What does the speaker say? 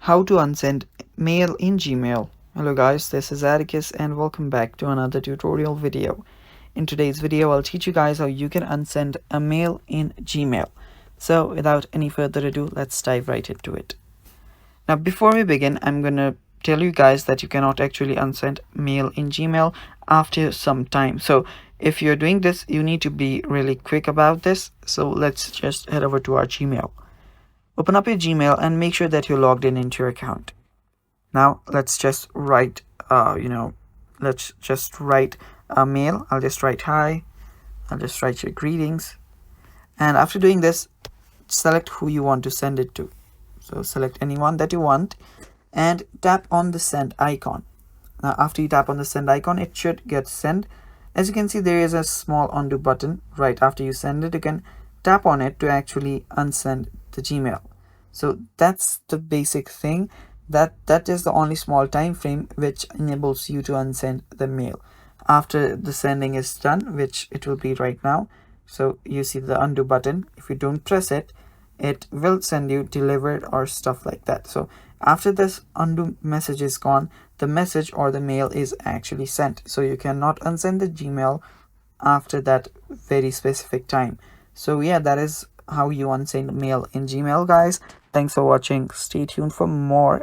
How to unsend mail in Gmail. Hello guys, this is Atticus and welcome back to another tutorial video. In today's video, I'll teach you guys how you can unsend a mail in Gmail. So without any further ado, let's dive right into it. Now before we begin, I'm gonna tell you guys that you cannot actually unsend mail in Gmail after some time. So if you're doing this, you need to be really quick about this. So let's just head over to our Gmail. Open up your Gmail and make sure that you're logged in into your account. Now let's just write, let's just write a mail. I'll just write hi. I'll just write your greetings. And after doing this, select who you want to send it to. So select anyone that you want and tap on the send icon. Now after you tap on the send icon, it should get sent. As you can see, there is a small undo button right after you send it. You can tap on it to actually unsend the Gmail. So that's the basic thing. That is the only small time frame which enables you to unsend the mail. After the sending is done, which it will be right now, so you see the undo button. If you don't press it, it will send you delivered or stuff like that. So after this undo message is gone, the message or the mail is actually sent. So you cannot unsend the Gmail after that very specific time. So yeah, that is how you unsend mail in Gmail, guys. Thanks for watching. Stay tuned for more.